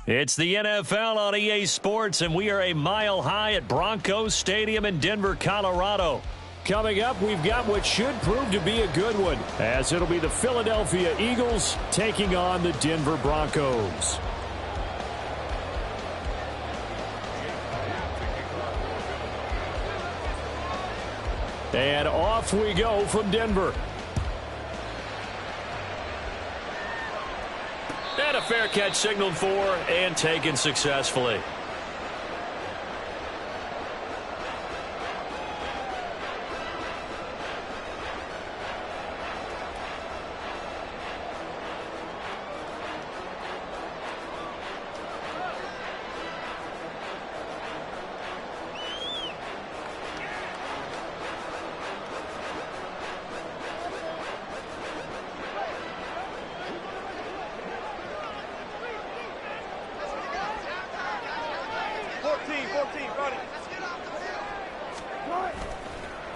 It's the NFL on EA Sports, and we are a mile high at Broncos Stadium in Denver, Colorado. Coming up, we've got what should prove to be a good one, as it'll be the Philadelphia Eagles taking on the Denver Broncos. And off we go from Denver. And a fair catch signaled for and taken successfully.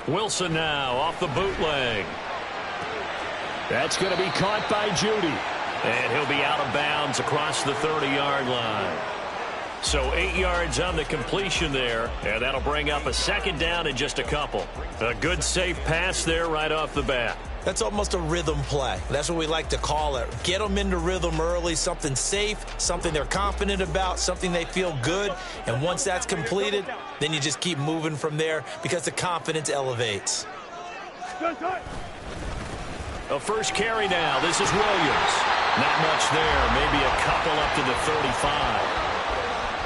Wilson now off the bootleg. That's going to be caught by Judy. And he'll be out of bounds across the 30-yard line. So 8 yards on the completion there, and that'll bring up a second down in just a couple. A good safe pass there right off the bat. That's almost a rhythm play. That's what we like to call it. Get them into rhythm early, something safe, something they're confident about, something they feel good. And once that's completed, then you just keep moving from there because the confidence elevates. A first carry now. This is Williams. Not much there. Maybe a couple up to the 35.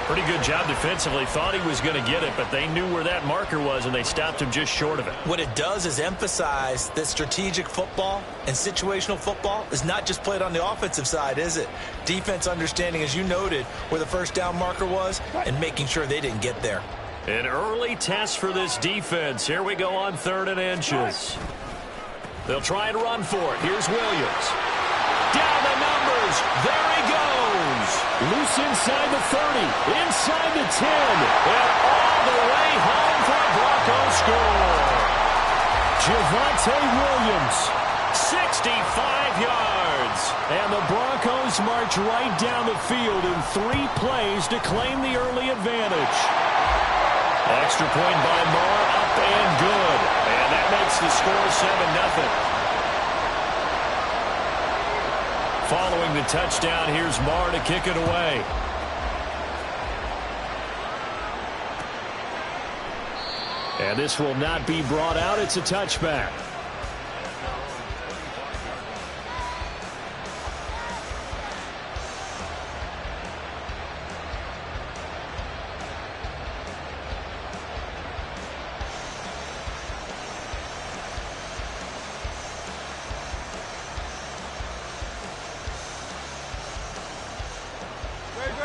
Pretty good job defensively. Thought he was going to get it, but they knew where that marker was, and they stopped him just short of it. What it does is emphasize that strategic football and situational football is not just played on the offensive side, is it? Defense understanding, as you noted, where the first down marker was and making sure they didn't get there. An early test for this defense. Here we go on 3rd and inches. They'll try and run for it. Here's Williams. Down the numbers. There he goes. Loose inside the 30, inside the 10. And all the way home for a Broncos score. Javonte Williams. 65 yards. And the Broncos march right down the field in 3 plays to claim the early advantage. Extra point by Moore, up and good. And that makes the score 7-0. Following the touchdown, here's Marr to kick it away. And this will not be brought out. It's a touchback.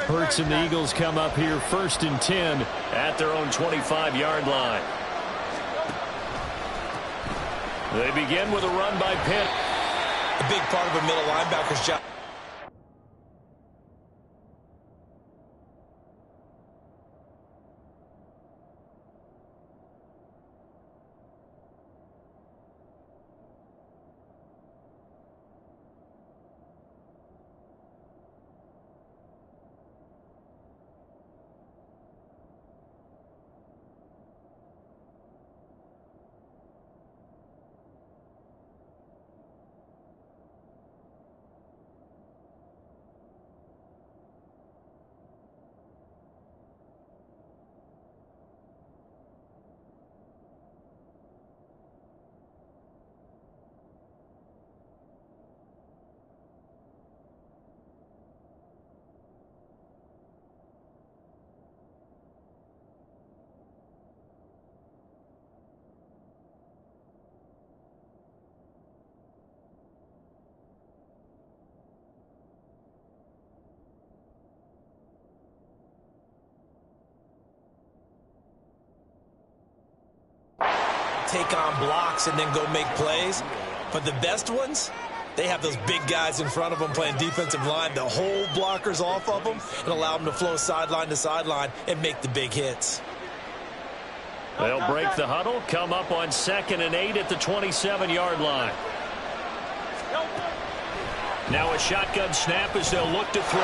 Hurts and the Eagles come up here 1st and 10 at their own 25-yard line. They begin with a run by Pitt. A big part of a middle linebacker's job. Take on blocks and then go make plays. But the best ones, they have those big guys in front of them playing defensive line that hold blockers off of them and allow them to flow sideline to sideline and make the big hits. They'll break the huddle, come up on 2nd and 8 at the 27-yard line. Now a shotgun snap as they'll look to throw.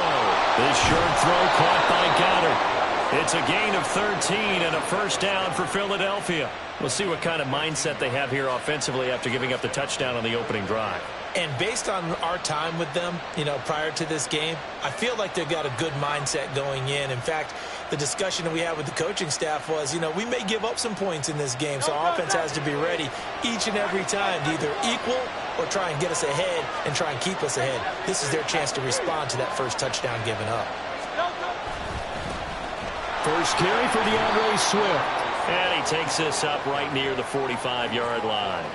This short throw caught by Goddard. It's a gain of 13 and a first down for Philadelphia. We'll see what kind of mindset they have here offensively after giving up the touchdown on the opening drive. And based on our time with them, prior to this game, I feel like they've got a good mindset going in. In fact, the discussion that we had with the coaching staff was, we may give up some points in this game, so our offense has to be ready each and every time to either equal or try and get us ahead and try and keep us ahead. This is their chance to respond to that first touchdown given up. First carry for DeAndre Swift. And he takes this up right near the 45-yard line.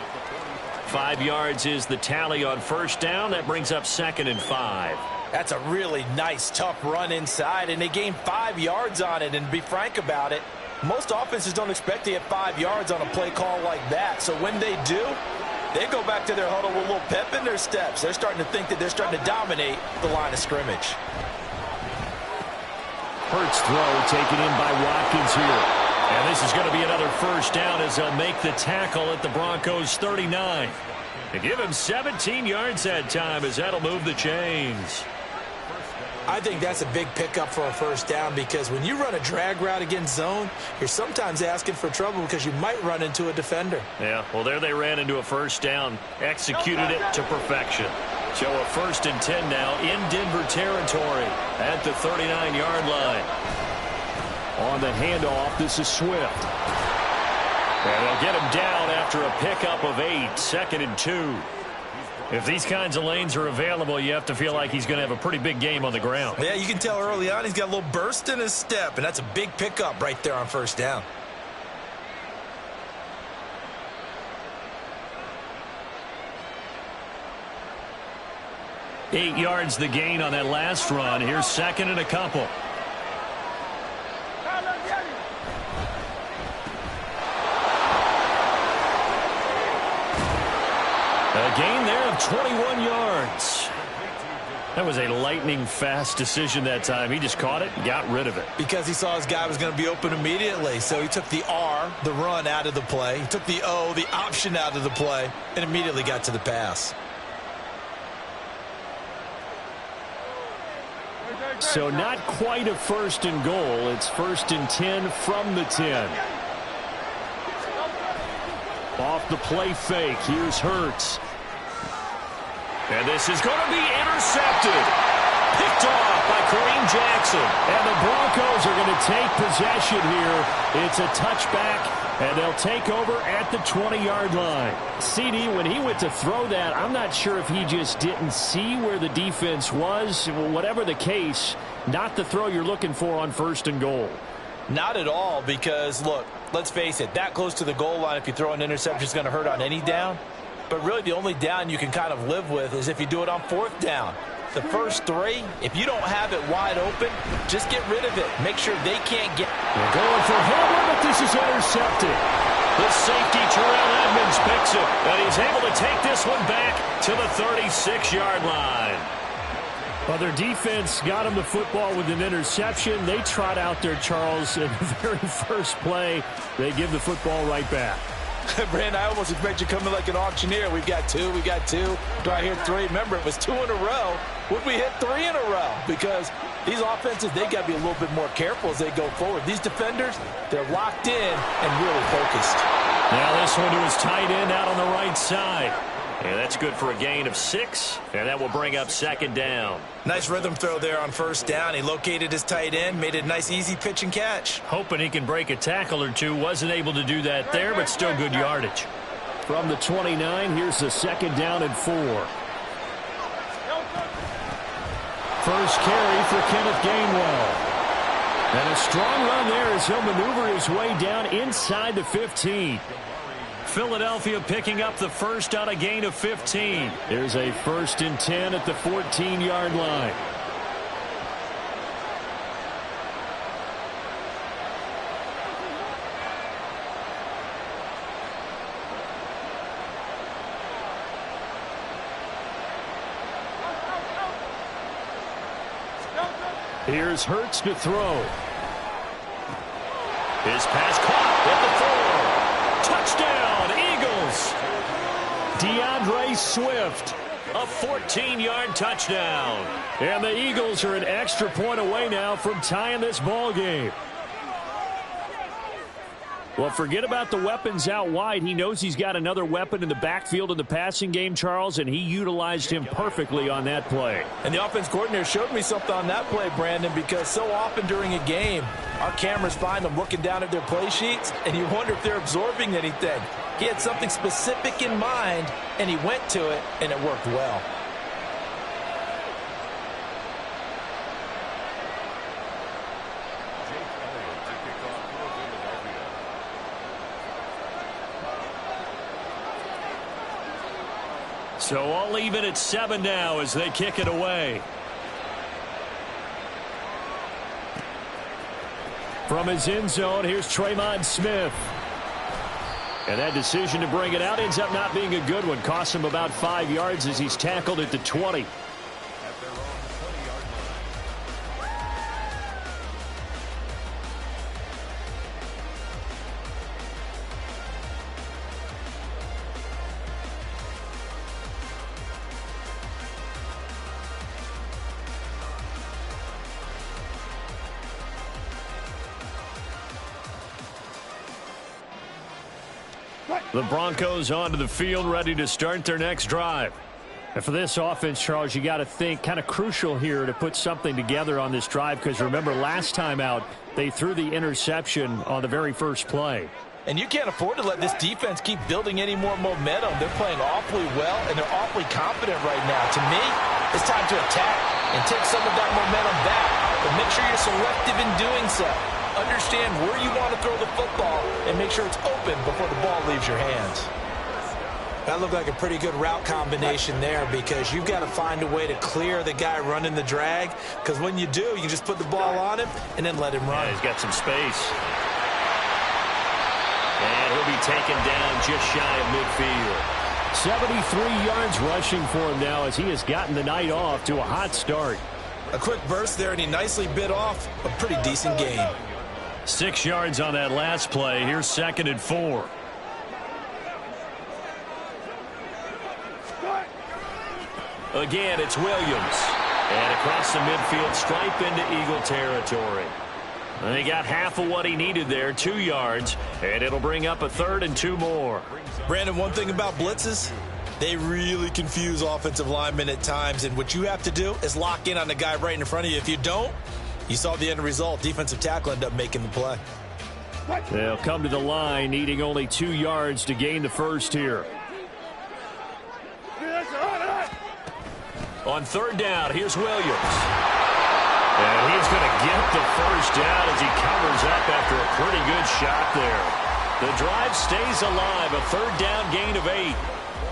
5 yards is the tally on first down. That brings up 2nd and 5. That's a really nice, tough run inside, and they gained 5 yards on it. And to be frank about it, most offenses don't expect to get 5 yards on a play call like that. So when they do, they go back to their huddle with a little pep in their steps. They're starting to think that they're starting to dominate the line of scrimmage. Hurts throw taken in by Watkins here. And this is going to be another first down as they'll make the tackle at the Broncos' 39. They give him 17 yards that time as that'll move the chains. I think that's a big pickup for a first down because when you run a drag route against zone, you're sometimes asking for trouble because you might run into a defender. Yeah, well, there they ran into a first down, executed it to perfection. So a 1st and 10 now in Denver territory at the 39-yard line. On the handoff, this is Swift. And they'll get him down after a pickup of 8, 2nd and 2. If these kinds of lanes are available, you have to feel like he's going to have a pretty big game on the ground. Yeah, you can tell early on he's got a little burst in his step, and that's a big pickup right there on first down. Eight yards the gain on that last run. Here's 2nd and a couple. A gain there of 21 yards. That was a lightning-fast decision that time. He just caught it and got rid of it. Because he saw his guy was going to be open immediately. So he took the R, the run, out of the play. He took the O, the option, out of the play, and immediately got to the pass. So not quite a 1st and goal. It's 1st and 10 from the 10. Off the play fake. Here's Hurts. And this is going to be intercepted. Picked off by Kareem Jackson. And the Broncos are going to take possession here. It's a touchback, and they'll take over at the 20-yard line. CD, when he went to throw that, I'm not sure if he just didn't see where the defense was. Whatever the case, not the throw you're looking for on 1st and goal. Not at all because, look, let's face it, that close to the goal line, if you throw an interception, is going to hurt on any down. But really the only down you can kind of live with is if you do it on 4th down. The first 3, if you don't have it wide open, just get rid of it. Make sure they can't get. They're going for Hamler, but this is intercepted. The safety, Terrell Edmonds, picks it, and he's able to take this one back to the 36-yard line. Well, their defense got him the football with an interception. They trot out there, Charles, in the very first play. They give the football right back. Brand, I almost expect you coming like an auctioneer. We've got 2, we got 2. Do I hear 3? Remember, it was 2 in a row. Would we hit 3 in a row? Because these offenses, they got to be a little bit more careful as they go forward. These defenders, they're locked in and really focused. Now this one to his tight end out on the right side. And that's good for a gain of 6, and that will bring up 2nd down. Nice rhythm throw there on first down. He located his tight end, made it a nice, easy pitch and catch. Hoping he can break a tackle or two. Wasn't able to do that there, but still good yardage. From the 29, here's the 2nd down and 4. First carry for Kenneth Gainwell. And a strong run there as he'll maneuver his way down inside the 15. Philadelphia picking up the first on a gain of 15. There's a 1st and 10 at the 14-yard line. Here's Hurts to throw. His pass caught at the 4. Touchdown, Eagles. DeAndre Swift A 14-yard touchdown. And the Eagles are an extra point away now from tying this ball game. Well, forget about the weapons out wide. He knows he's got another weapon in the backfield in the passing game, Charles, and he utilized him perfectly on that play. And the offense coordinator showed me something on that play, Brandon, because so often during a game, our cameras find them looking down at their play sheets, and you wonder if they're absorbing anything. He had something specific in mind, and he went to it, and it worked well. So all even at 7 now as they kick it away. From his end zone, here's Tremont Smith. And that decision to bring it out ends up not being a good one. Costs him about 5 yards as he's tackled at the 20. The Broncos onto the field, ready to start their next drive. And for this offense, Charles, you got to think kind of crucial here to put something together on this drive, because remember last time out they threw the interception on the very first play. And you can't afford to let this defense keep building any more momentum. They're playing awfully well, and they're awfully confident right now. To me, it's time to attack and take some of that momentum back, but make sure you're selective in doing so. Understand where you want to throw the football and make sure it's open before the ball leaves your hands. That looked like a pretty good route combination there, because you've got to find a way to clear the guy running the drag, because when you do, you just put the ball on him and then let him run. Yeah, he's got some space. And he'll be taken down just shy of midfield. 73 yards rushing for him now as he has gotten the night off to a hot start. A quick burst there, and he nicely bit off a pretty decent gain. 6 yards on that last play. Here's 2nd and 4. Again, it's Williams. And across the midfield stripe into Eagle territory. And he got half of what he needed there, 2 yards. And it'll bring up a 3rd and 2 more. Brandon, one thing about blitzes, they really confuse offensive linemen at times. And what you have to do is lock in on the guy right in front of you. If you don't, you saw the end result. Defensive tackle ended up making the play. They'll come to the line, needing only 2 yards to gain the first here. On 3rd down, here's Williams. And he's going to get the first down as he covers up after a pretty good shot there. The drive stays alive, a 3rd down gain of 8.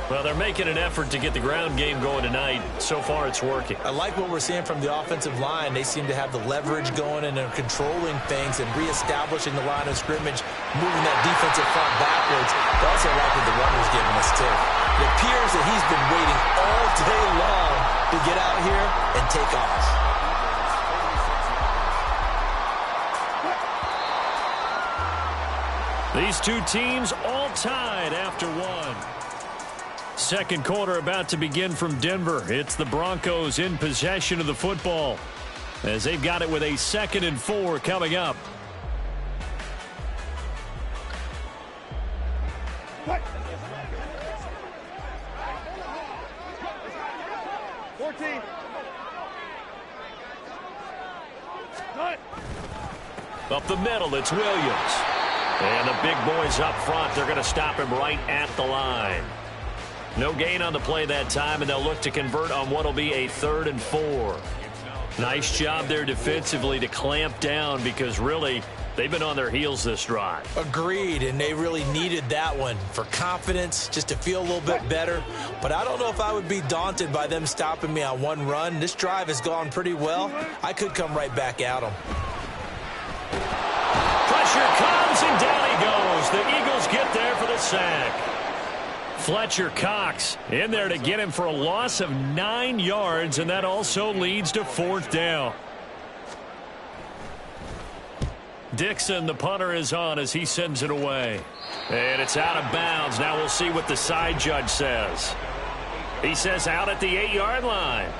Well, they're making an effort to get the ground game going tonight. So far, it's working. I like what we're seeing from the offensive line. They seem to have the leverage going, and they're controlling things and reestablishing the line of scrimmage, moving that defensive front backwards. But also like what the runner's giving us, too. It appears that he's been waiting all day long to get out here and take off. These two teams all tied after 1. Second quarter about to begin from Denver. It's the Broncos in possession of the football as they've got it with a 2nd and 4 coming up. Up the middle, it's Williams. And the big boys up front, they're going to stop him right at the line. No gain on the play that time, and they'll look to convert on what will be a 3rd and 4. Nice job there defensively to clamp down, because really they've been on their heels this drive. Agreed, and they really needed that one for confidence, just to feel a little bit better. But I don't know if I would be daunted by them stopping me on one run. This drive has gone pretty well. I could come right back at them. Pressure comes, and down he goes. The Eagles get there for the sack. Fletcher Cox in there to get him for a loss of 9 yards, and that also leads to 4th down. Dixon, the punter, is on as he sends it away. And it's out of bounds. Now we'll see what the side judge says. He says out at the 8-yard line.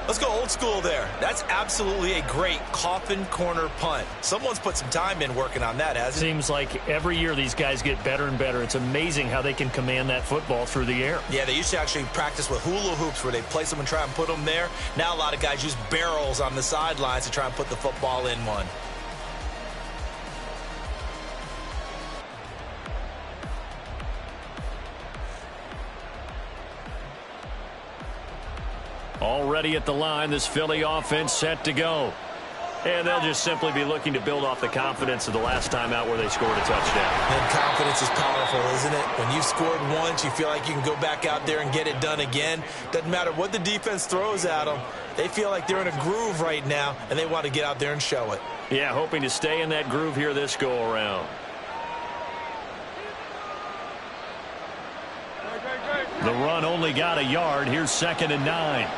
Let's go old school there. That's absolutely a great coffin corner punt. Someone's put some time in working on that, hasn't it? Seems like every year these guys get better and better. It's amazing how they can command that football through the air. Yeah, they used to actually practice with hula hoops where they place them and try and put them there. Now a lot of guys use barrels on the sidelines to try and put the football in one. Already at the line, this Philly offense set to go. And they'll just simply be looking to build off the confidence of the last time out where they scored a touchdown. And confidence is powerful, isn't it? When you've scored once, you feel like you can go back out there and get it done again. Doesn't matter what the defense throws at them. They feel like they're in a groove right now, and they want to get out there and show it. Yeah, hoping to stay in that groove here this go-around. The run only got a yard. Here's 2nd and 9.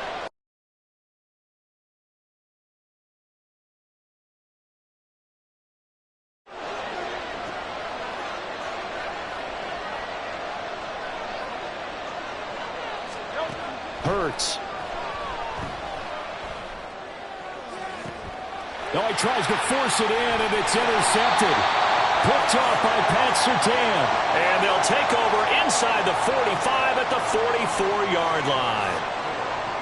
Hurts. Oh, he tries to force it in, and it's intercepted. Picked off by Pat Surtain. And they'll take over inside the 45 at the 44-yard line.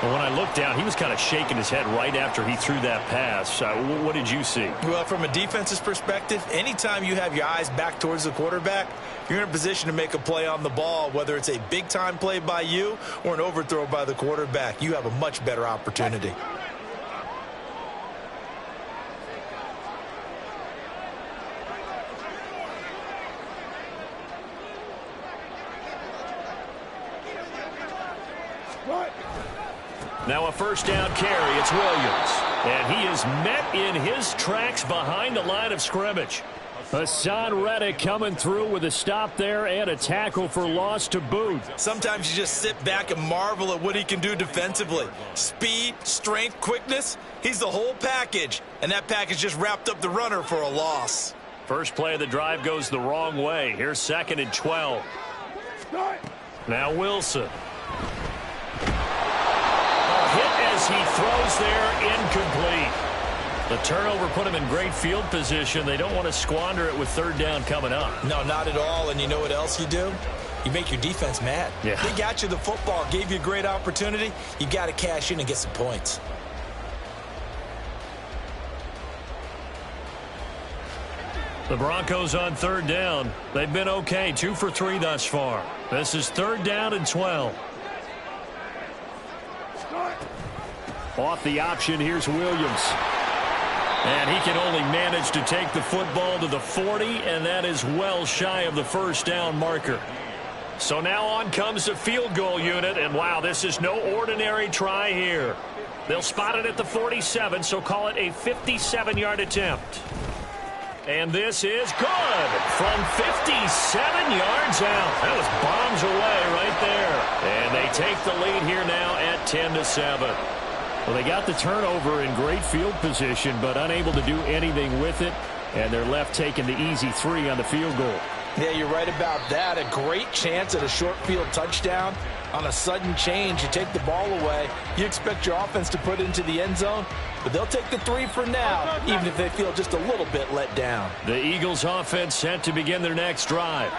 Well, when I looked down, he was kind of shaking his head right after he threw that pass. What did you see? Well, from a defense's perspective, anytime you have your eyes back towards the quarterback, you're in a position to make a play on the ball, whether it's a big-time play by you or an overthrow by the quarterback. You have a much better opportunity. Now a first down carry. It's Williams. And he is met in his tracks behind the line of scrimmage. Hassan Reddick coming through with a stop there and a tackle for loss to boot. Sometimes you just sit back and marvel at what he can do defensively. Speed, strength, quickness. He's the whole package. And that package just wrapped up the runner for a loss. First play of the drive goes the wrong way. Here's 2nd and 12. Now Wilson. Hit as he throws there, incomplete. The turnover put him in great field position. They don't want to squander it with 3rd down coming up. No, not at all. And you know what else you do? You make your defense mad. Yeah. They got you the football, gave you a great opportunity. You got to cash in and get some points. The Broncos on 3rd down. They've been okay, 2 for 3 thus far. This is 3rd down and 12. Off the option, here's Williams. And he can only manage to take the football to the 40, and that is well shy of the first down marker. So now on comes the field goal unit, and wow, this is no ordinary try here. They'll spot it at the 47, so call it a 57-yard attempt. And this is good from 57 yards out. That was bombs away right there. And they take the lead here now at 10-7. Well, they got the turnover in great field position, but unable to do anything with it. And they're left taking the easy 3 on the field goal. Yeah, you're right about that. A great chance at a short field touchdown. On a sudden change, you take the ball away. You expect your offense to put it into the end zone, but they'll take the 3 for now, even if they feel just a little bit let down. The Eagles offense set to begin their next drive.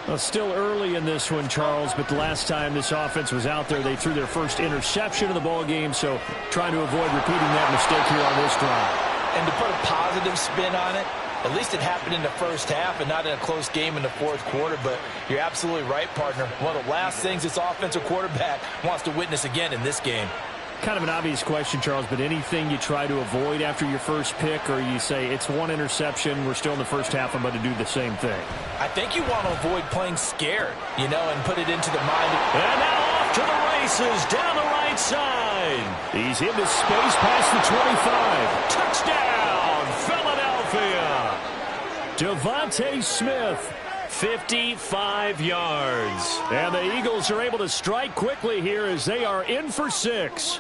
Well, still early in this one, Charles, but the last time this offense was out there, they threw their first interception of the ball game, so trying to avoid repeating that mistake here on this drive. And to put a positive spin on it, at least it happened in the first half and not in a close game in the 4th quarter, but you're absolutely right, partner. One of the last things this offensive quarterback wants to witness again in this game. Kind of an obvious question, Charles, but anything you try to avoid after your first pick, or you say it's 1 interception, we're still in the first half, I'm going to do the same thing? I think you want to avoid playing scared, you know, and put it into the mind. And now off to the races down the right side. He's into space past the 25. Touchdown, Philadelphia. Devontae Smith, 55 yards. And the Eagles are able to strike quickly here as they are in for 6.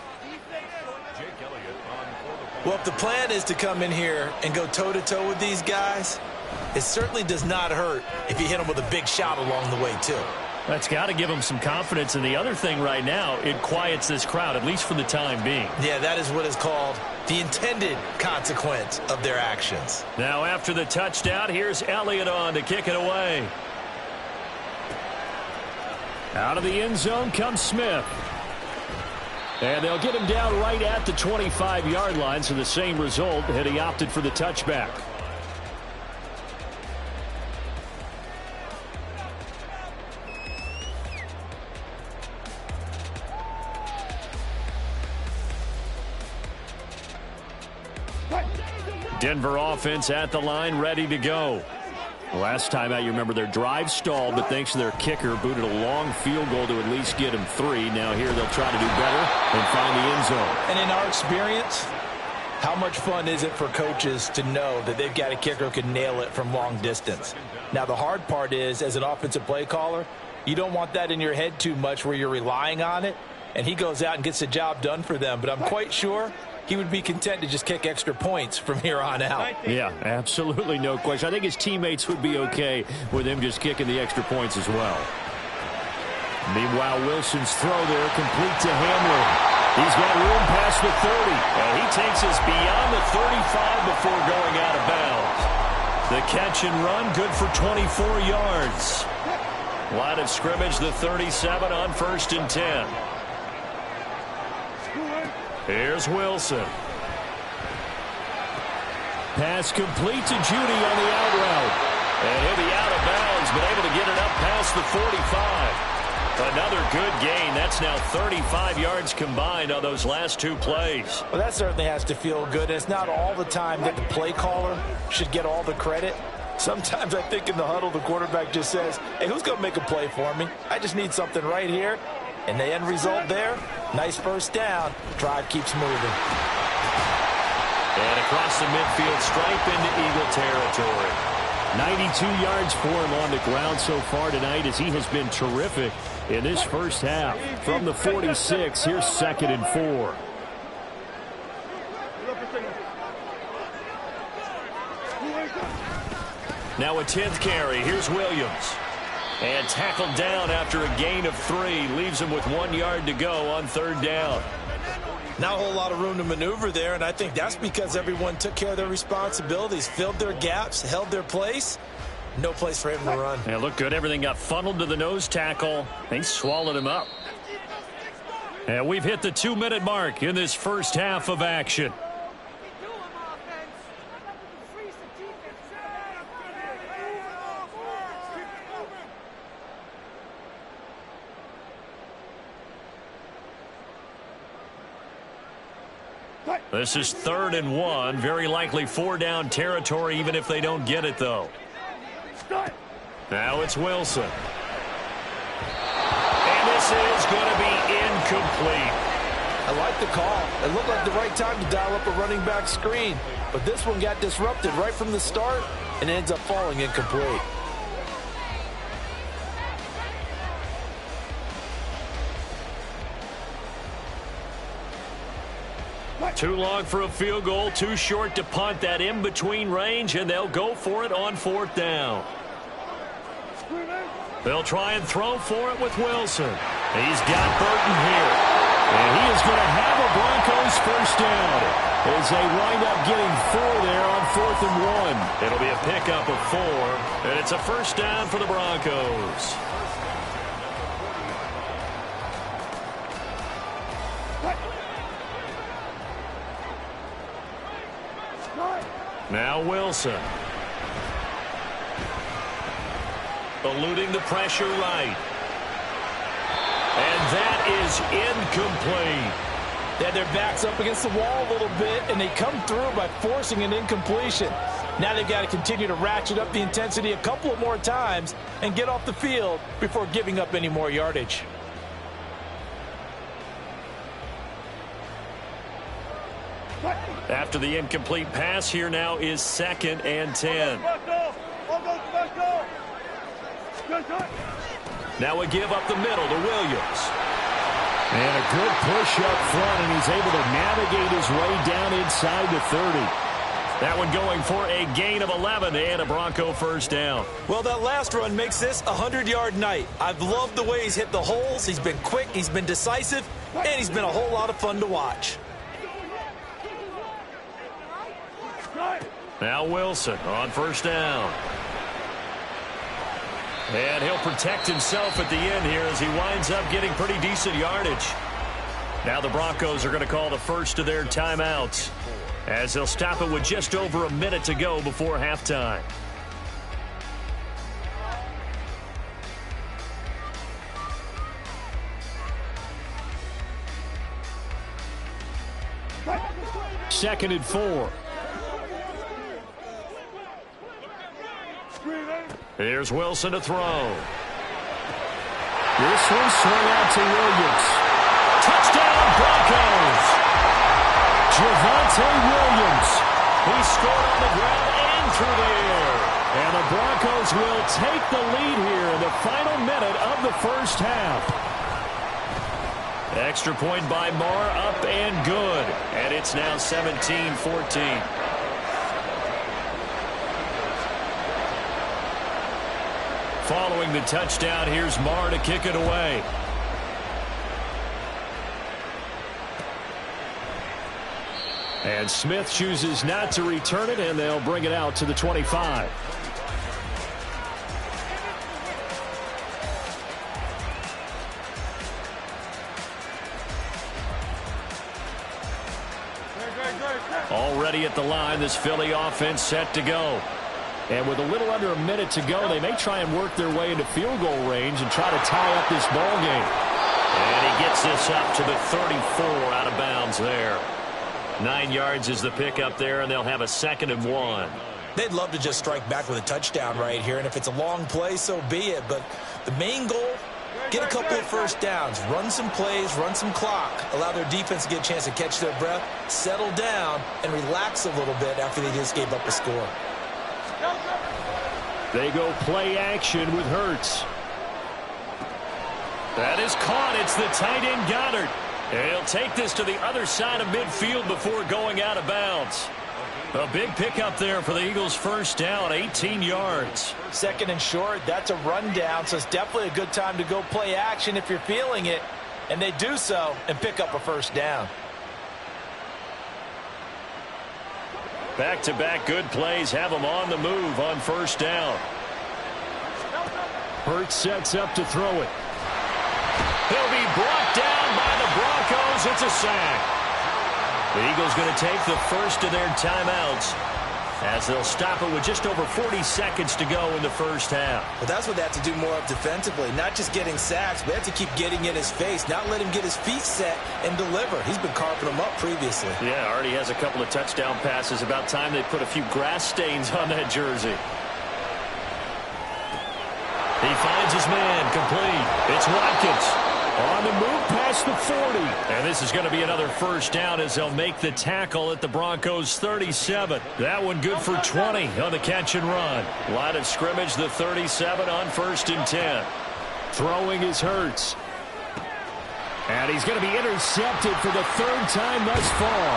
Well, if the plan is to come in here and go toe-to-toe with these guys, it certainly does not hurt if you hit them with a big shot along the way, too. That's got to give them some confidence. And the other thing right now, it quiets this crowd, at least for the time being. Yeah, that is what is called the intended consequence of their actions. Now after the touchdown, here's Elliott on to kick it away. Out of the end zone comes Smith. And they'll get him down right at the 25-yard line, so the same result, and he opted for the touchback. Denver offense at the line, ready to go. Last time out, you remember their drive stalled, but thanks to their kicker, booted a long field goal to at least get him 3. Now here they'll try to do better and find the end zone. And in our experience, how much fun is it for coaches to know that they've got a kicker who can nail it from long distance? Now the hard part is, as an offensive play caller, you don't want that in your head too much where you're relying on it, and he goes out and gets the job done for them. But I'm quite sure he would be content to just kick extra points from here on out. Yeah, absolutely no question. I think his teammates would be okay with him just kicking the extra points as well. Meanwhile, Wilson's throw there complete to Hamlin. He's got room past the 30. And he takes us beyond the 35 before going out of bounds. The catch and run, good for 24 yards. Line of scrimmage, the 37 on 1st and 10. Here's Wilson. Pass complete to Judy on the out route. And he'll be out of bounds, but able to get it up past the 45. Another good gain. That's now 35 yards combined on those last 2 plays. Well, that certainly has to feel good. It's not all the time that the play caller should get all the credit. Sometimes I think in the huddle, the quarterback just says, hey, who's going to make a play for me? I just need something right here. And the end result there, nice first down. Drive keeps moving. And across the midfield stripe into Eagle territory. 92 yards for him on the ground so far tonight, as he has been terrific in this first half. From the 46, here's 2nd and 4. Now a 10th carry. Here's Williams. And tackled down after a gain of 3. Leaves him with 1 yard to go on 3rd down. Not a whole lot of room to maneuver there, and I think that's because everyone took care of their responsibilities, filled their gaps, held their place. No place for him to run. Yeah, looked good. Everything got funneled to the nose tackle. They swallowed him up. And we've hit the 2-minute mark in this first half of action. This is 3rd and 1. Very likely 4-down territory, even if they don't get it, though. Now it's Wilson. And this is going to be incomplete. I like the call. It looked like the right time to dial up a running back screen. But this one got disrupted right from the start and ends up falling incomplete. Too long for a field goal, too short to punt. That in-between range, and they'll go for it on 4th down. They'll try and throw for it with Wilson. He's got Burton here. And he is going to have a Broncos first down as they wind up getting 4 there on 4th and 1. It'll be a pickup of 4, and it's a first down for the Broncos. Now Wilson. Eluding the pressure right. And that is incomplete. They had their backs up against the wall a little bit, and they come through by forcing an incompletion. Now they've got to continue to ratchet up the intensity a couple of more times and get off the field before giving up any more yardage. After the incomplete pass, here now is 2nd and 10. Now a give up the middle to Williams. And a good push up front, and he's able to navigate his way down inside the 30. That one going for a gain of 11 and a Bronco first down. Well, that last run makes this a 100-yard night. I've loved the way he's hit the holes. He's been quick, he's been decisive, and he's been a whole lot of fun to watch. Now Wilson on first down. And he'll protect himself at the end here as he winds up getting pretty decent yardage. Now the Broncos are going to call the first of their timeouts as they'll stop it with just over a minute to go before halftime. Second and 4. Here's Wilson to throw. This one swung out to Williams. Touchdown, Broncos! Javonte Williams. He scored on the ground and through the air. And the Broncos will take the lead here in the final minute of the first half. Extra point by Marr, up and good. And it's now 17-14. Following the touchdown, here's Marr to kick it away. And Smith chooses not to return it, and they'll bring it out to the 25. Already at the line, this Philly offense set to go. And with a little under a minute to go, they may try and work their way into field goal range and try to tie up this ball game. And he gets this up to the 34 out of bounds there. 9 yards is the pickup there, and they'll have a 2nd and 1. They'd love to just strike back with a touchdown right here, and if it's a long play, so be it. But the main goal, get a couple of first downs, run some plays, run some clock, allow their defense to get a chance to catch their breath, settle down, and relax a little bit after they just gave up a score. They go play action with Hurts. That is caught. It's the tight end Goddard. And he'll take this to the other side of midfield before going out of bounds. A big pickup there for the Eagles' first down, 18 yards. 2nd and short, that's a rundown, so it's definitely a good time to go play action if you're feeling it. And they do so and pick up a first down. Back-to-back good plays have them on the move on first down. Hurts sets up to throw it. He'll be brought down by the Broncos. It's a sack. The Eagles going to take the first of their timeouts as they'll stop it with just over 40 seconds to go in the first half. Well, that's what they have to do more of defensively, not just getting sacks, but they have to keep getting in his face, not let him get his feet set and deliver. He's been carving them up previously. Yeah, already has a couple of touchdown passes. About time they put a few grass stains on that jersey. He finds his man, complete. It's Watkins. On the move past the 40. And this is going to be another first down as they'll make the tackle at the Broncos' 37. That one good for 20 on the catch and run. Line of scrimmage, the 37 on 1st and 10. Throwing is Hurts. And he's going to be intercepted for the 3rd time thus far.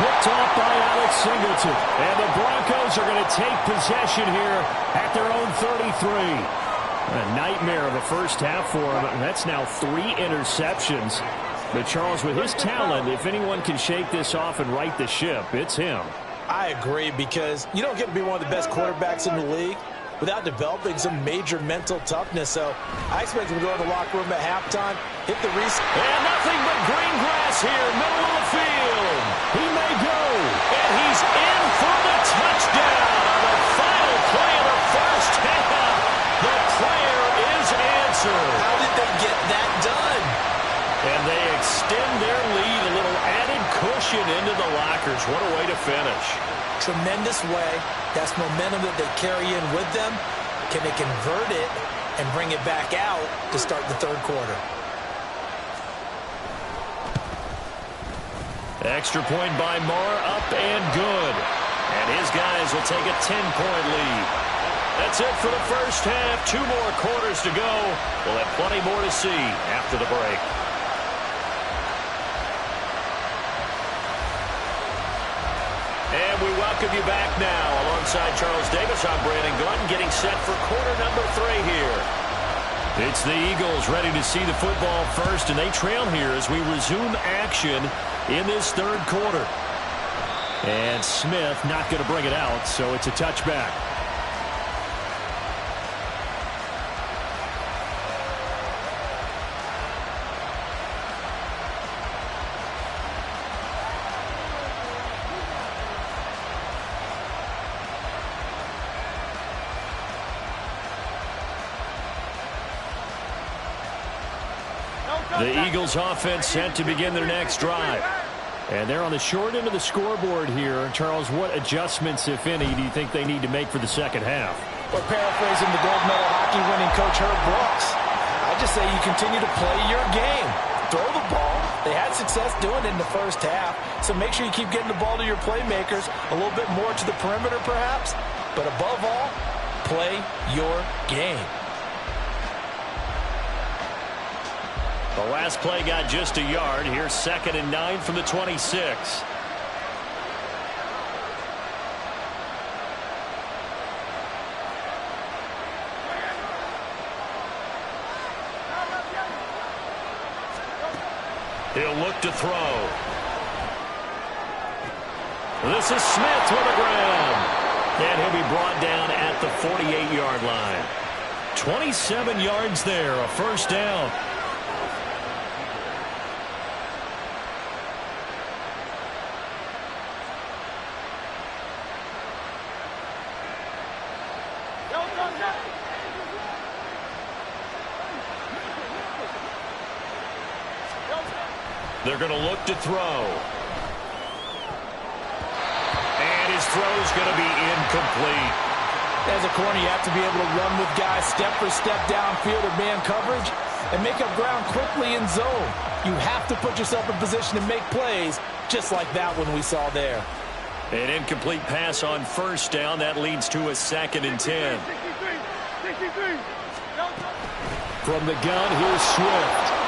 Picked off by Alex Singleton. And the Broncos are going to take possession here at their own 33. A nightmare of a first half for him. That's now 3 interceptions. But Charles, with his talent, if anyone can shake this off and right the ship, it's him. I agree, because you don't get to be one of the best quarterbacks in the league without developing some major mental toughness. So I expect him to go to the locker room at halftime, hit the reset. And nothing but green grass here, middle of the field. He may go. And he's in for the touchdown on the final play of the first half. The prayer is answered. How did they get that done? And they extend their lead, a little added cushion into the lockers. What a way to finish. Tremendous way. That's momentum that they carry in with them. Can they convert it and bring it back out to start the 3rd quarter? Extra point by Marr, up and good. And his guys will take a 10-point lead. That's it for the first half. 2 more quarters to go. We'll have plenty more to see after the break. And we welcome welcome you back now. Alongside Charles Davis, I'm Brandon Glenn, getting set for quarter number 3 here. It's the Eagles ready to see the football first, and they trail here as we resume action in this third quarter. And Smith not going to bring it out, so it's a touchback. The Eagles offense set to begin their next drive. And they're on the short end of the scoreboard here. Charles, what adjustments, if any, do you think they need to make for the second half? Well, paraphrasing the gold medal hockey winning coach Herb Brooks, I just say you continue to play your game. Throw the ball. They had success doing it in the first half, so make sure you keep getting the ball to your playmakers, a little bit more to the perimeter perhaps, but above all, play your game. The last play got just a yard. Here's 2nd and 9 from the 26. He'll look to throw. This is Smith with a grab. And he'll be brought down at the 48-yard line. 27 yards there, a first down. They're going to look to throw. And his throw's going to be incomplete. As a corner, you have to be able to run with guys step for step downfield or man coverage and make up ground quickly in zone. You have to put yourself in position to make plays just like that one we saw there. An incomplete pass on first down. That leads to a 2nd and 10. From the gun, here's Swift.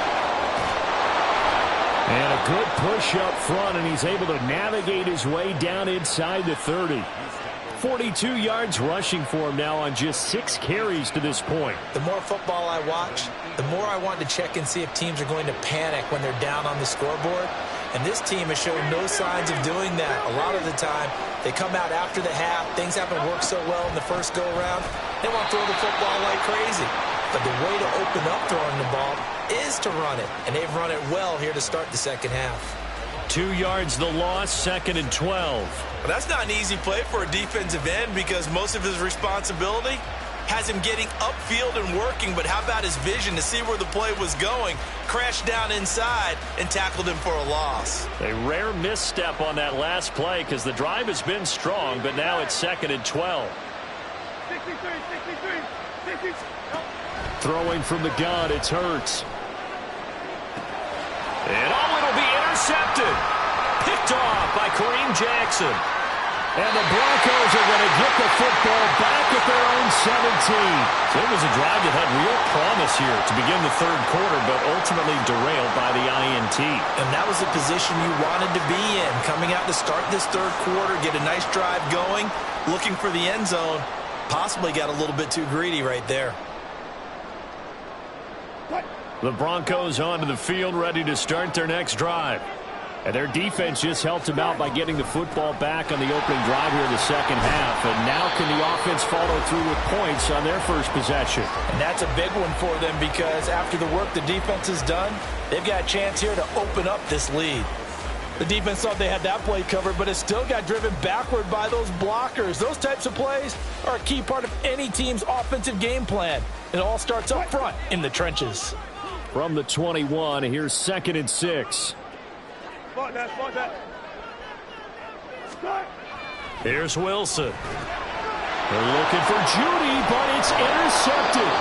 And a good push up front, and he's able to navigate his way down inside the 30. 42 yards rushing for him now on just 6 carries to this point. The more football I watch, the more I want to check and see if teams are going to panic when they're down on the scoreboard. And this team has shown no signs of doing that. A lot of the time, they come out after the half. Things haven't worked so well in the first go-around. They want to throw the football like crazy. But the way to open up throwing the ball is to run it. And they've run it well here to start the second half. 2 yards the loss, 2nd and 12. Well, that's not an easy play for a defensive end because most of his responsibility has him getting upfield and working. But how about his vision to see where the play was going, crashed down inside, and tackled him for a loss. A rare misstep on that last play because the drive has been strong, but now it's 2nd and 12. 63. Throwing from the gun, it's Hurts. And it'll be intercepted. Picked off by Kareem Jackson. And the Broncos are going to get the football back at their own 17. So it was a drive that had real promise here to begin the third quarter, but ultimately derailed by the INT. And that was the position you wanted to be in. Coming out to start this third quarter, get a nice drive going, looking for the end zone. Possibly got a little bit too greedy right there. The Broncos onto the field, ready to start their next drive. And their defense just helped them out by getting the football back on the opening drive here in the second half. And now can the offense follow through with points on their first possession? And that's a big one for them because after the work the defense has done, they've got a chance here to open up this lead. The defense thought they had that play covered, but it still got driven backward by those blockers. Those types of plays are a key part of any team's offensive game plan. It all starts up front in the trenches. From the 21, here's 2nd and 6. Here's Wilson. They're looking for Judy, but it's intercepted.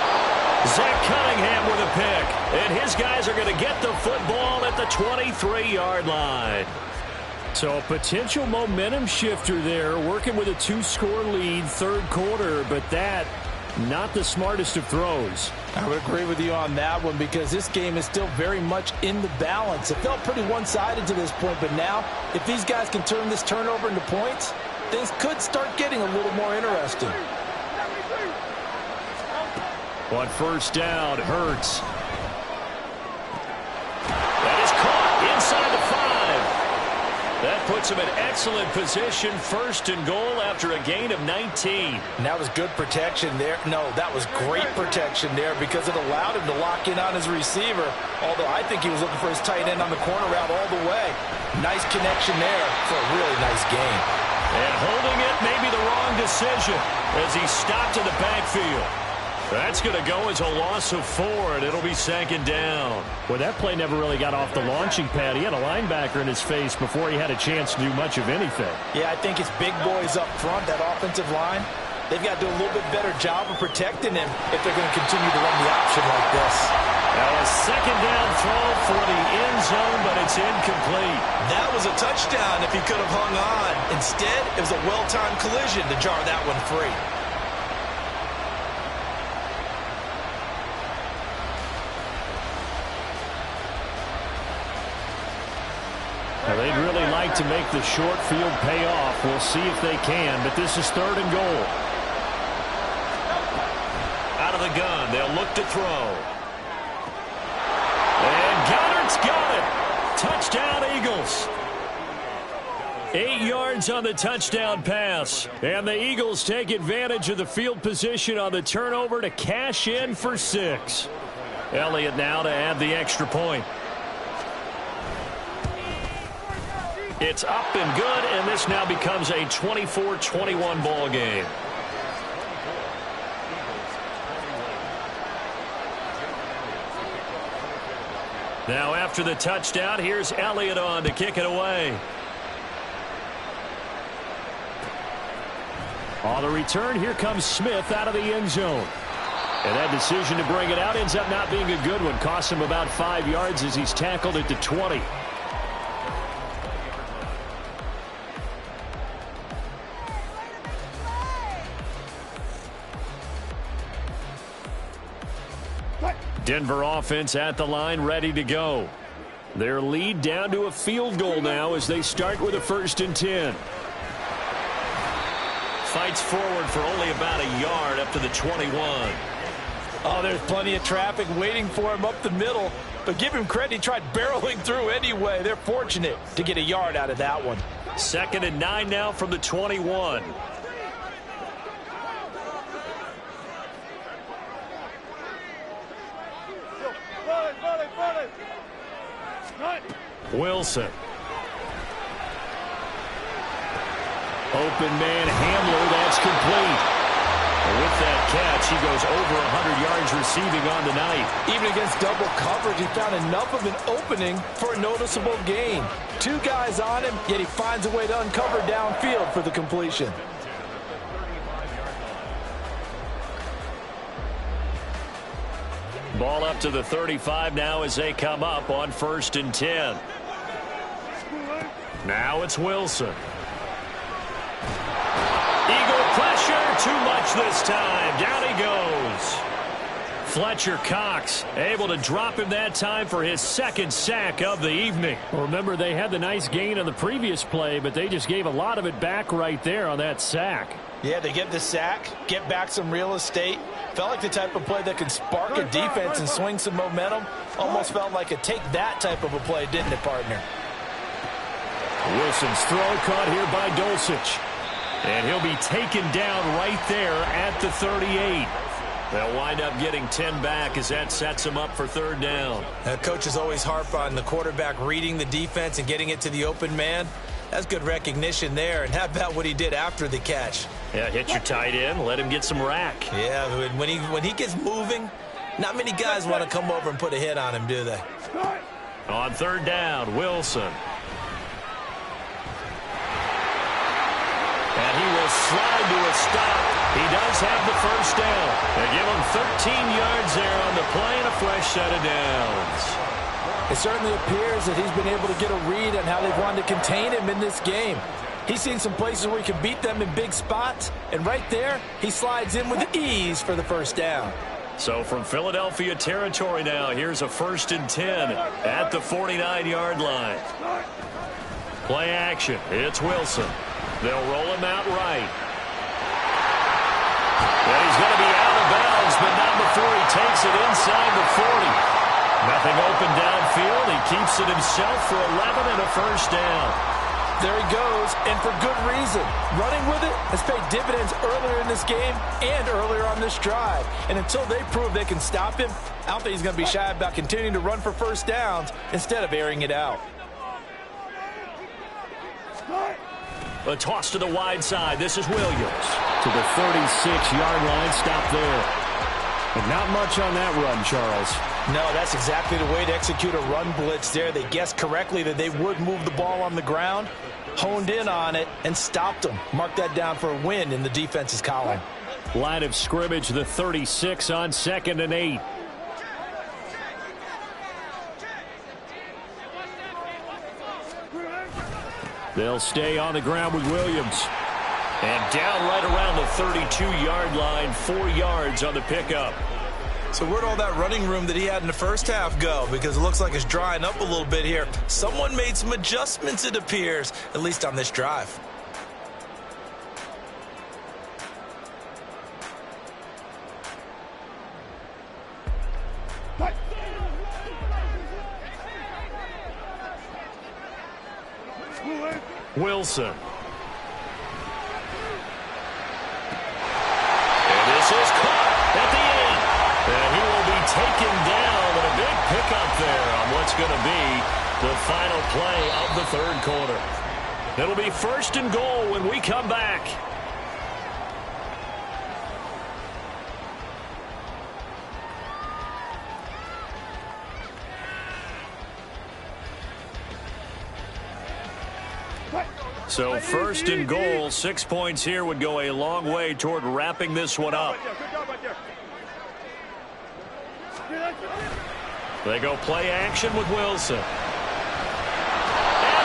Zach Cunningham with a pick. And his guys are going to get the football at the 23-yard line. So a potential momentum shifter there, working with a 2-score lead, third quarter, but that not the smartest of throws. I would agree with you on that one because this game is still very much in the balance. It felt pretty one-sided to this point, but now if these guys can turn this turnover into points, things could start getting a little more interesting. On first down, Hurts. That is caught inside the 5. That puts him in excellent position, first and goal after a gain of 19. And that was good protection there. No, that was great protection there because it allowed him to lock in on his receiver, although I think he was looking for his tight end on the corner route all the way. Nice connection there for a really nice gain. And holding it may be the wrong decision as he stopped in the backfield. That's going to go as a loss of 4, and it'll be second down. Well, that play never really got off the launching pad. He had a linebacker in his face before he had a chance to do much of anything. Yeah, I think it's big boys up front, that offensive line. They've got to do a little bit better job of protecting him if they're going to continue to run the option like this. Now a second down throw for the end zone, but it's incomplete. That was a touchdown if he could have hung on. Instead, it was a well-timed collision to jar that one free. Now, they'd really like to make the short field pay off. We'll see if they can, but this is third and goal. Out of the gun, they'll look to throw. And Goddard's got it. Touchdown, Eagles. 8 yards on the touchdown pass. And the Eagles take advantage of the field position on the turnover to cash in for 6. Elliott now to add the extra point. It's up and good, and this now becomes a 24-21 ball game. Now after the touchdown, here's Elliott on to kick it away. On the return, here comes Smith out of the end zone. And that decision to bring it out ends up not being a good one. Costs him about 5 yards as he's tackled at the 20. Denver offense at the line, ready to go. Their lead down to a field goal now as they start with a 1st and 10. Fights forward for only about a yard up to the 21. Oh, there's plenty of traffic waiting for him up the middle. But give him credit, he tried barreling through anyway. They're fortunate to get a yard out of that one. 2nd and 9 now from the 21. Wilson. Open man Hamler, that's complete. With that catch, he goes over 100 yards receiving on the night. Even against double coverage, he found enough of an opening for a noticeable gain. 2 guys on him, yet he finds a way to uncover downfield for the completion. Ball up to the 35 now as they come up on 1st and 10. Now it's Wilson. Eagle pressure, too much this time. Down he goes. Fletcher Cox able to drop him that time for his 2nd sack of the evening. Well, remember, they had the nice gain on the previous play, but they just gave a lot of it back right there on that sack. Yeah, they get the sack, get back some real estate. Felt like the type of play that can spark a defense and swing some momentum. Almost felt like a take that type of a play, didn't it, partner? Wilson's throw caught here by Dulcich. And he'll be taken down right there at the 38. They'll wind up getting 10 back as that sets him up for 3rd down. Coaches always harp on the quarterback reading the defense and getting it to the open man. That's good recognition there. And how about what he did after the catch? Yeah, hit your tight end, let him get some rack. Yeah, when he gets moving, not many guys want to come over and put a hit on him, do they? On 3rd down, Wilson. And he will slide to a stop. He does have the 1st down. They give him 13 yards there on the play and a fresh set of downs. It certainly appears that he's been able to get a read on how they've wanted to contain him in this game. He's seen some places where he can beat them in big spots, and right there, he slides in with ease for the 1st down. So from Philadelphia territory now, here's a 1st and 10 at the 49-yard line. Play action. It's Wilson. They'll roll him out right. And he's going to be out of bounds, but not before he takes it inside the 40. Nothing open downfield. He keeps it himself for 11 and a first down. There he goes, and for good reason. Running with it has paid dividends earlier in this game and earlier on this drive. And until they prove they can stop him, I don't think he's going to be shy about continuing to run for first downs instead of airing it out. A toss to the wide side. This is Williams. To the 36-yard line. Stop there. But not much on that run, Charles. No, that's exactly the way to execute a run blitz there. They guessed correctly that they would move the ball on the ground, honed in on it, and stopped them. Mark that down for a win in the defense's column. Line of scrimmage, the 36 on 2nd and 8. They'll stay on the ground with Williams. And down right around the 32-yard line, 4 yards on the pickup. So where'd all that running room that he had in the first half go? Because it looks like it's drying up a little bit here. Someone made some adjustments, it appears, at least on this drive. Wilson. And this is caught at the end. And he will be taken down, and a big pickup there on what's going to be the final play of the third quarter. It'll be 1st and goal when we come back. So 1st and goal, 6 points here would go a long way toward wrapping this one up. They go play action with Wilson. And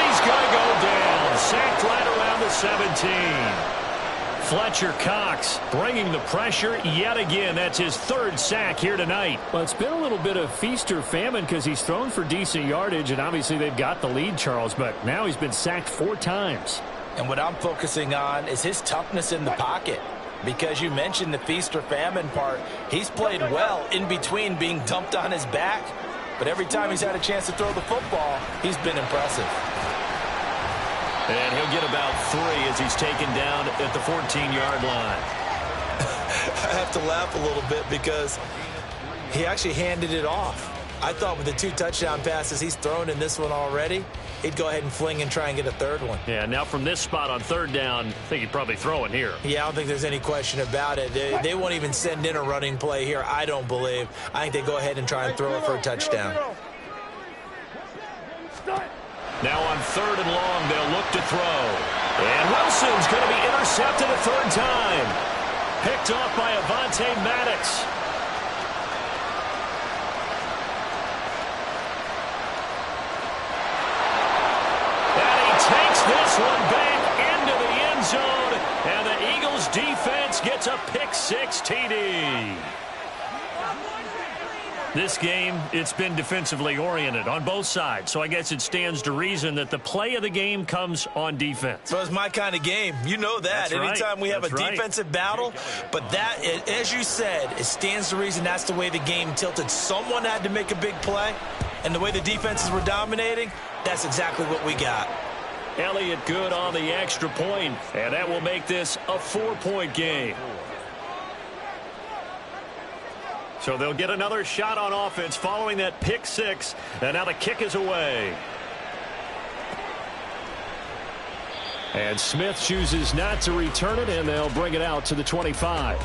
he's going to go down. Sacked right around the 17. Fletcher Cox bringing the pressure yet again. That's his 3rd sack here tonight. Well, it's been a little bit of feast or famine because he's thrown for decent yardage, and obviously they've got the lead, Charles, but now he's been sacked 4 times. And what I'm focusing on is his toughness in the pocket. Because you mentioned the feast or famine part, he's played well in between being dumped on his back. But every time he's had a chance to throw the football, he's been impressive. And he'll get about 3 as he's taken down at the 14-yard line. I have to laugh a little bit because he actually handed it off. I thought with the 2 touchdown passes he's thrown in this one already, he'd go ahead and fling and try and get a 3rd one. Yeah, now from this spot on 3rd down, I think he'd probably throw it here. Yeah, I don't think there's any question about it. They won't even send in a running play here, I don't believe. I think they go ahead and try and throw it for a touchdown. Now on 3rd and long, they'll look to throw. And Wilson's going to be intercepted a 3rd time. Picked off by Matticus. And he takes this one back into the end zone. And the Eagles defense gets a pick-6 TD. This game, it's been defensively oriented on both sides, so I guess it stands to reason that the play of the game comes on defense. Well, it's my kind of game. You know that. That's Anytime we have a right. defensive battle, but that, as you said, it stands to reason that's the way the game tilted. Someone had to make a big play, and the way the defenses were dominating, that's exactly what we got. Elliott good on the extra point, and that will make this a 4-point game. So they'll get another shot on offense following that pick-6, and now the kick is away. And Smith chooses not to return it, and they'll bring it out to the 25.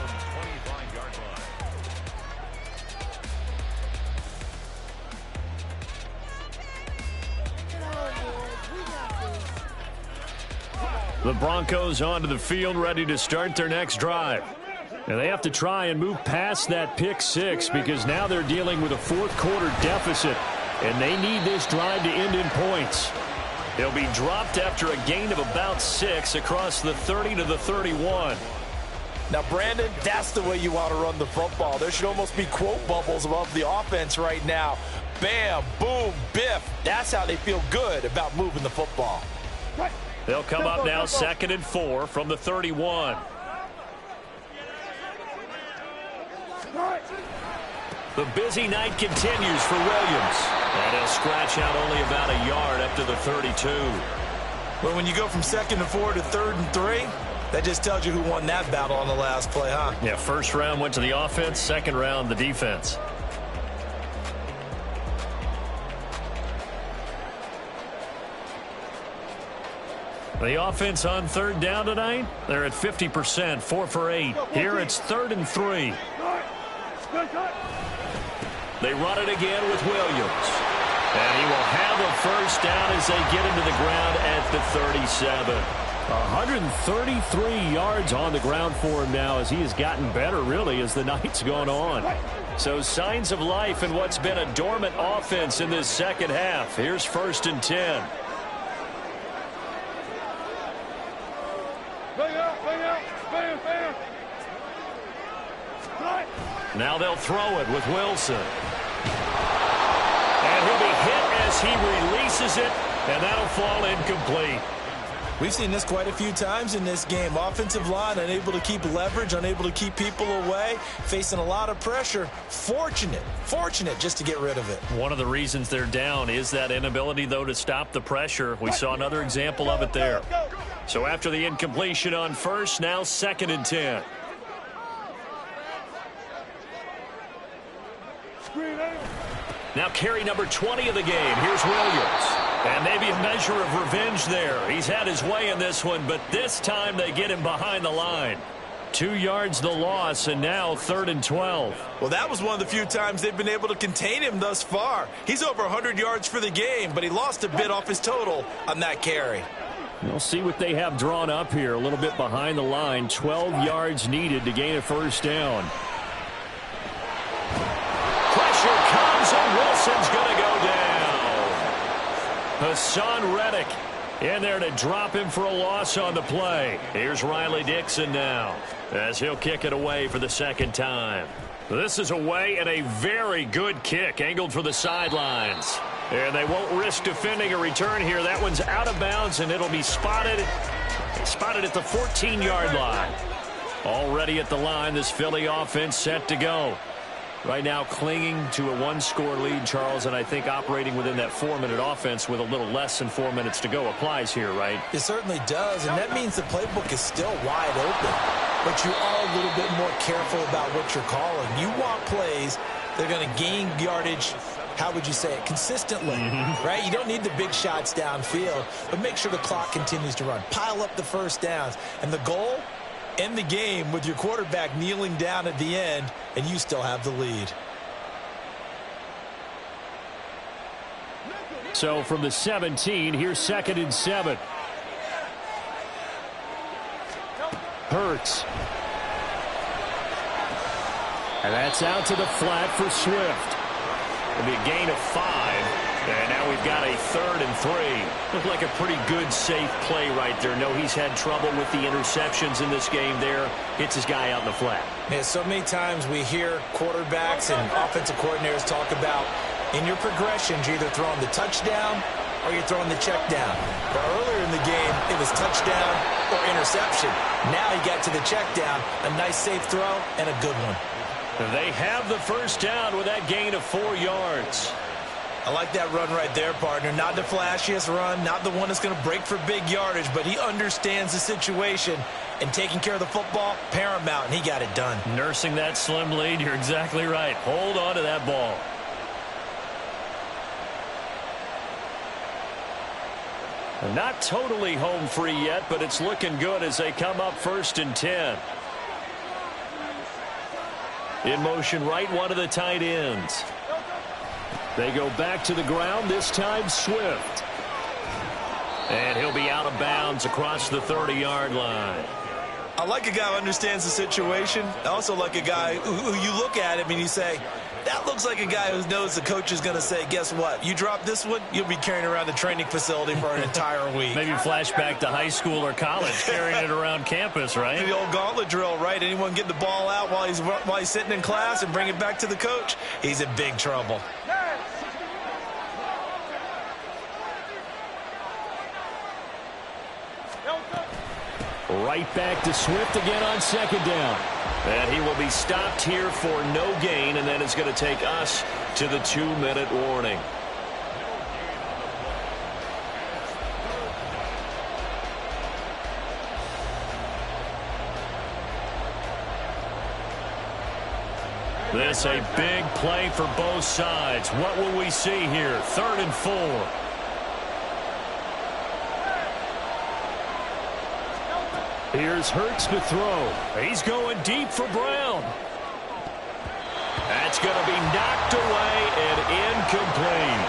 The Broncos onto the field, ready to start their next drive. And they have to try and move past that pick-6 because now they're dealing with a 4th quarter deficit, and they need this drive to end in points. They'll be dropped after a gain of about 6 across the 30 to the 31. Now, Brandon, that's the way you want to run the football. There should almost be quote bubbles above the offense right now. Bam, boom, biff. That's how they feel good about moving the football. They'll come up now 2nd and 4 from the 31. The busy night continues for Williams. And he'll scratch out only about a yard up to the 32. Well, when you go from 2nd and 4 to 3rd and 3, that just tells you who won that battle on the last play, huh? Yeah, first round went to the offense, second round the defense. The offense on 3rd down tonight, they're at 50%, 4 for 8. Here it's 3rd and 3. They run it again with Williams. And he will have a first down as they get him to the ground at the 37. 133 yards on the ground for him now as he has gotten better, really, as the night's gone on. So signs of life in what's been a dormant offense in this second half. Here's 1st and 10. Now they'll throw it with Wilson. And he'll be hit as he releases it, and that'll fall incomplete. We've seen this quite a few times in this game. Offensive line unable to keep leverage, unable to keep people away, facing a lot of pressure. Fortunate just to get rid of it. One of the reasons they're down is that inability, though, to stop the pressure. We saw another example of it there. So after the incompletion on 1st, now 2nd and 10. Now carry number 20 of the game. Here's Williams. And maybe a measure of revenge there. He's had his way in this one, but this time they get him behind the line. 2 yards the loss, and now 3rd and 12. Well, that was one of the few times they've been able to contain him thus far. He's over 100 yards for the game, but he lost a bit off his total on that carry. We'll see what they have drawn up here. A little bit behind the line. 12 yards needed to gain a first down. Pressure comes, and Wilson's going to go down. Hassan Reddick in there to drop him for a loss on the play. Here's Riley Dixon now as he'll kick it away for the 2nd time. This is away and a very good kick angled for the sidelines. And they won't risk defending a return here. That one's out of bounds, and it'll be spotted at the 14-yard line. Already at the line, this Philly offense set to go. Right now clinging to a 1-score lead, Charles, and I think operating within that 4-minute offense with a little less than 4 minutes to go applies here, right? It certainly does, and that means the playbook is still wide open. But you are a little bit more careful about what you're calling. You want plays that are going to gain yardage, how would you say it, consistently, right? You don't need the big shots downfield, but make sure the clock continues to run. Pile up the first downs, and the goal, end the game with your quarterback kneeling down at the end, and you still have the lead. So from the 17, here's 2nd and 7. Hurts. And that's out to the flat for Swift. It'll be a gain of 5. And now we've got a 3rd and 3. Looked like a pretty good, safe play right there. No, he's had trouble with the interceptions in this game there. Hits his guy out in the flat. Man, so many times we hear quarterbacks and offensive coordinators talk about in your progressions, you're either throwing the touchdown or you're throwing the check down. But earlier in the game, it was touchdown or interception. Now he got to the check down, a nice safe throw and a good one. They have the first down with that gain of 4 yards. I like that run right there, partner. Not the flashiest run, not the one that's going to break for big yardage, but he understands the situation, and taking care of the football, paramount, and he got it done. Nursing that slim lead, you're exactly right. Hold on to that ball. Not totally home free yet, but it's looking good as they come up 1st and 10. In motion right, one of the tight ends. They go back to the ground, this time Swift. And he'll be out of bounds across the 30-yard line. I like a guy who understands the situation. I also like a guy who you look at him and you say, that looks like a guy who knows the coach is going to say, guess what? You drop this one, you'll be carrying around the training facility for an entire week. Maybe flashback to high school or college, carrying it around campus, right? The old gauntlet drill, right? Anyone get the ball out while he's sitting in class and bring it back to the coach? He's in big trouble. Right back to Swift again on second down. And he will be stopped here for no gain, and then it's going to take us to the 2-minute warning. This a big play for both sides. What will we see here? 3rd and 4. Here's Hurts to throw. He's going deep for Brown. That's going to be knocked away and incomplete.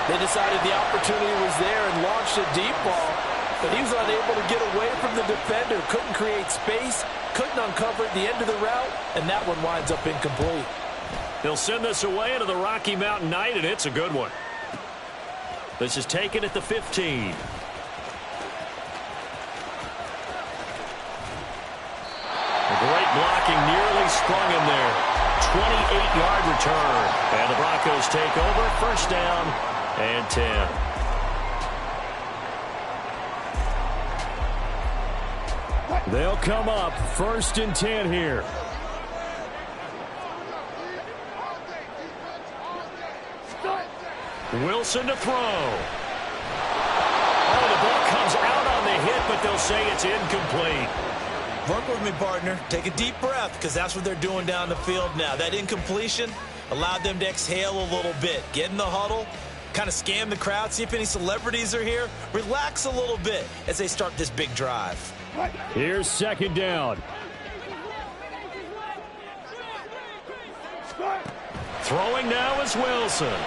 They decided the opportunity was there and launched a deep ball, but he was unable to get away from the defender. Couldn't create space, couldn't uncover at the end of the route, and that one winds up incomplete. They'll send this away into the Rocky Mountain Night, and it's a good one. This is taken at the 15. Great blocking, nearly sprung him there. 28-yard return. And the Broncos take over. 1st down and 10. They'll come up 1st and 10 here. Wilson to throw. Oh, the ball comes out on the hit, but they'll say it's incomplete. Work with me, partner. Take a deep breath, because that's what they're doing down the field now. That incompletion allowed them to exhale a little bit. Get in the huddle, kind of scan the crowd, see if any celebrities are here. Relax a little bit as they start this big drive. Here's 2nd down. Throwing now is Wilson.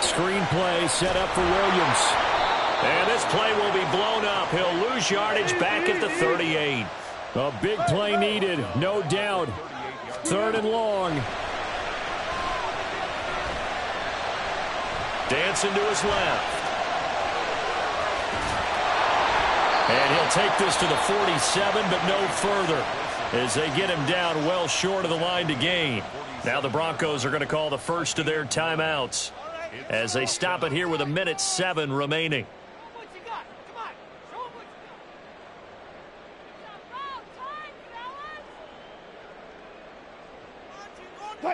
Screen play set up for Williams. And this play will be blown up. He'll lose yardage back at the 38. A big play needed, no doubt. 3rd and long. Dancing to his left. And he'll take this to the 47, but no further, as they get him down well short of the line to gain. Now the Broncos are going to call the first of their timeouts as they stop it here with 1:07 remaining.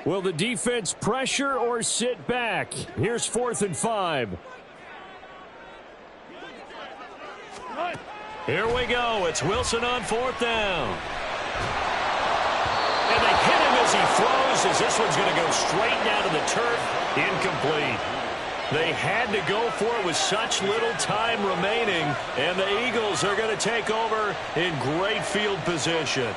Will the defense pressure or sit back? Here's 4th and 5. Here we go. It's Wilson on 4th down. And they hit him as he throws, as this one's going to go straight down to the turf. Incomplete. They had to go for it with such little time remaining, and the Eagles are going to take over in great field position.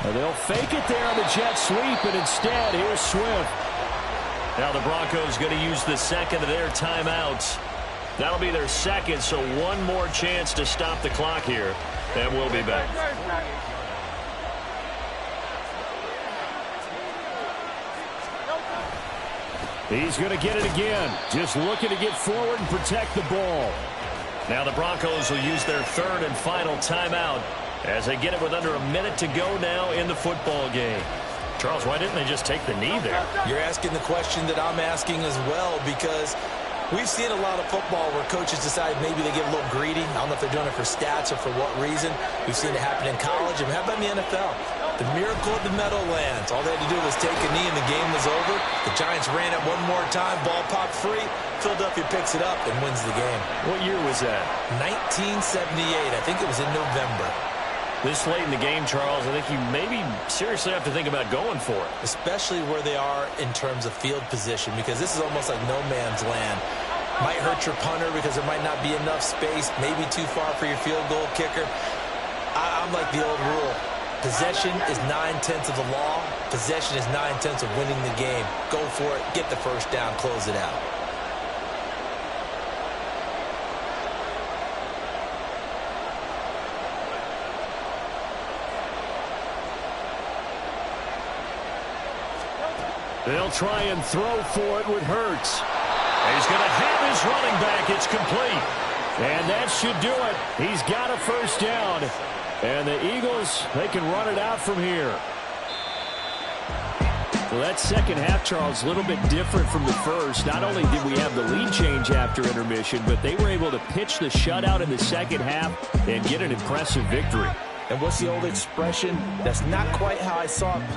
And they'll fake it there on the jet sweep, and instead, here's Swift. Now the Broncos going to use the 2nd of their timeouts. That'll be their 2nd, so one more chance to stop the clock here, and we'll be back. He's going to get it again, just looking to get forward and protect the ball. Now the Broncos will use their 3rd and final timeout as they get it with under a minute to go now in the football game. Charles, why didn't they just take the knee there? You're asking the question that I'm asking as well, because we've seen a lot of football where coaches decide maybe they get a little greedy. I don't know if they're doing it for stats or for what reason. We've seen it happen in college. And how about in the NFL? The miracle of the Meadowlands. All they had to do was take a knee and the game was over. The Giants ran it one more time. Ball popped free. Philadelphia picks it up and wins the game. What year was that? 1978. I think it was in November. This late in the game, Charles, I think you maybe seriously have to think about going for it. Especially where they are in terms of field position, because this is almost like no man's land. Might hurt your punter because there might not be enough space, maybe too far for your field goal kicker. I'm like the old rule. Possession is 9/10 of the law. Possession is 9/10 of winning the game. Go for it. Get the first down. Close it out. They'll try and throw for it with Hurts. He's going to have his running back. It's complete. And that should do it. He's got a first down. And the Eagles, they can run it out from here. Well, that second half, Charles, a little bit different from the first. Not only did we have the lead change after intermission, but they were able to pitch the shutout in the second half and get an impressive victory. And what's the old expression? That's not quite how I saw it play.